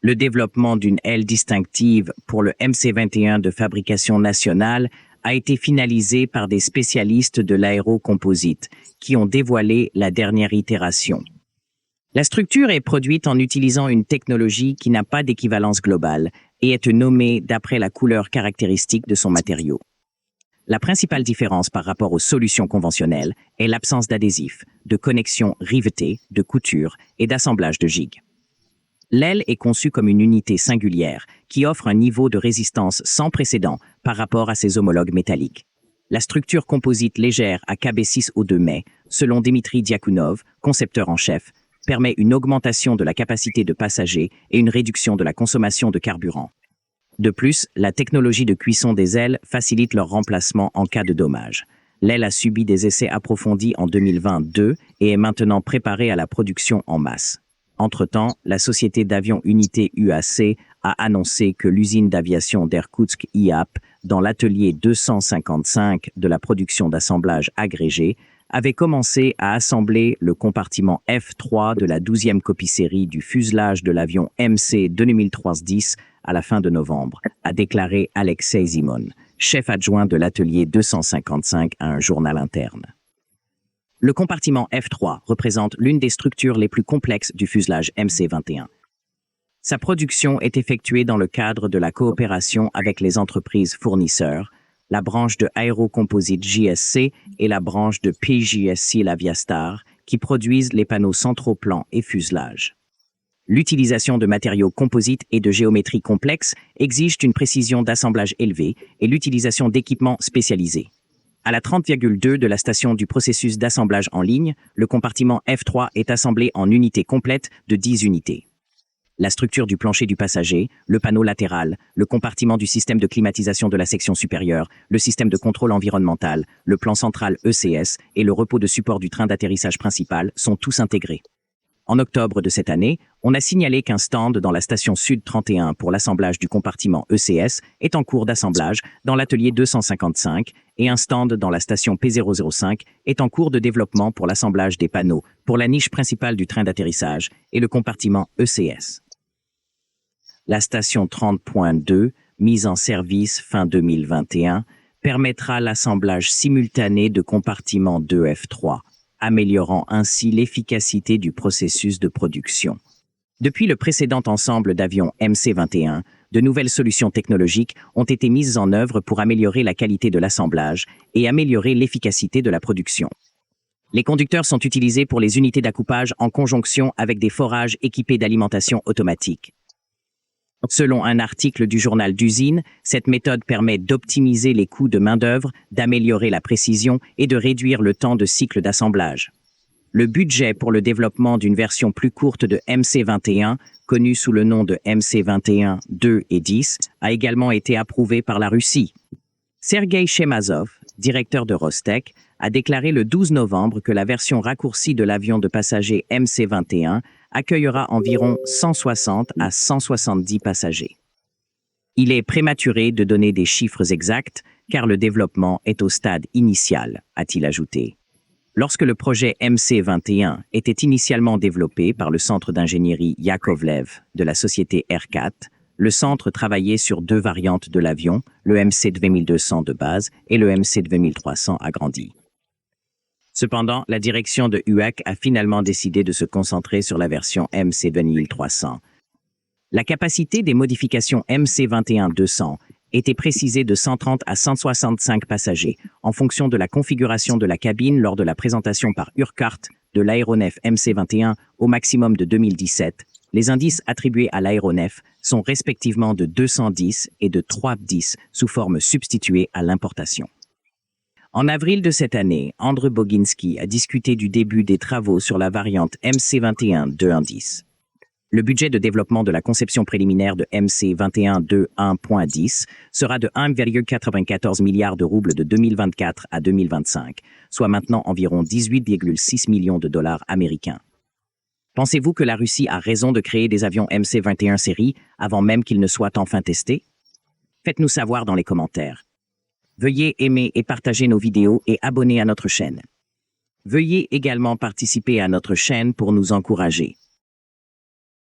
Le développement d'une aile distinctive pour le MC-21 de fabrication nationale a été finalisé par des spécialistes de l'aérocomposite qui ont dévoilé la dernière itération. La structure est produite en utilisant une technologie qui n'a pas d'équivalence globale et est nommée d'après la couleur caractéristique de son matériau. La principale différence par rapport aux solutions conventionnelles est l'absence d'adhésif, de connexion rivetée, de couture et d'assemblage de gigues. L'aile est conçue comme une unité singulière qui offre un niveau de résistance sans précédent par rapport à ses homologues métalliques. La structure composite légère à KB6O2 mai, selon Dimitri Diakounov, concepteur en chef, permet une augmentation de la capacité de passagers et une réduction de la consommation de carburant. De plus, la technologie de cuisson des ailes facilite leur remplacement en cas de dommage. L'aile a subi des essais approfondis en 2022 et est maintenant préparée à la production en masse. Entre-temps, la société d'avions Unité UAC a annoncé que l'usine d'aviation d'Irkoutsk IAP, dans l'atelier 255 de la production d'assemblage agrégé, avait commencé à assembler le compartiment F3 de la 12e copie-série du fuselage de l'avion MC 2310 à la fin de novembre, a déclaré Alexei Zimon, chef adjoint de l'atelier 255 à un journal interne. Le compartiment F3 représente l'une des structures les plus complexes du fuselage MC-21. Sa production est effectuée dans le cadre de la coopération avec les entreprises fournisseurs, la branche de Aérocomposite JSC et la branche de PJSC l'Aviastar, qui produisent les panneaux centraux-plans et fuselage. L'utilisation de matériaux composites et de géométrie complexe exige une précision d'assemblage élevée et l'utilisation d'équipements spécialisés. À la 30,2 de la station du processus d'assemblage en ligne, le compartiment F3 est assemblé en unités complètes de 10 unités. La structure du plancher du passager, le panneau latéral, le compartiment du système de climatisation de la section supérieure, le système de contrôle environnemental, le plan central ECS et le repos de support du train d'atterrissage principal sont tous intégrés. En octobre de cette année, on a signalé qu'un stand dans la station Sud 31 pour l'assemblage du compartiment ECS est en cours d'assemblage dans l'atelier 255 et un stand dans la station P005 est en cours de développement pour l'assemblage des panneaux pour la niche principale du train d'atterrissage et le compartiment ECS. La station 30.2, mise en service fin 2021, permettra l'assemblage simultané de compartiments 2F3, améliorant ainsi l'efficacité du processus de production. Depuis le précédent ensemble d'avions MC-21, de nouvelles solutions technologiques ont été mises en œuvre pour améliorer la qualité de l'assemblage et améliorer l'efficacité de la production. Les conducteurs sont utilisés pour les unités d'accoupage en conjonction avec des forages équipés d'alimentation automatique. Selon un article du journal d'usine, cette méthode permet d'optimiser les coûts de main-d'œuvre, d'améliorer la précision et de réduire le temps de cycle d'assemblage. Le budget pour le développement d'une version plus courte de MC-21, connue sous le nom de MC-21 2 et 10, a également été approuvé par la Russie. Sergei Chemazov, directeur de Rostec, a déclaré le 12 novembre que la version raccourcie de l'avion de passagers MC-21 accueillera environ 160 à 170 passagers. Il est prématuré de donner des chiffres exacts car le développement est au stade initial, a-t-il ajouté. Lorsque le projet MC-21 était initialement développé par le centre d'ingénierie Yakovlev de la société R4, le centre travaillait sur deux variantes de l'avion, le MC-2200 de base et le MC-2300 agrandi. Cependant, la direction de UAC a finalement décidé de se concentrer sur la version MC-2300. La capacité des modifications MC-21-200 était précisée de 130 à 165 passagers en fonction de la configuration de la cabine lors de la présentation par Urquhart de l'aéronef MC-21 au maximum de 2017. Les indices attribués à l'aéronef sont respectivement de 210 et de 310 sous forme substituée à l'importation. En avril de cette année, André Boginski a discuté du début des travaux sur la variante MC-21-2.10. Le budget de développement de la conception préliminaire de MC-21-2.1.10 sera de 1,94 milliard de roubles de 2024 à 2025, soit maintenant environ 18,6 millions de dollars américains. Pensez-vous que la Russie a raison de créer des avions MC-21 série avant même qu'ils ne soient enfin testés? Faites-nous savoir dans les commentaires. Veuillez aimer et partager nos vidéos et abonner à notre chaîne. Veuillez également participer à notre chaîne pour nous encourager.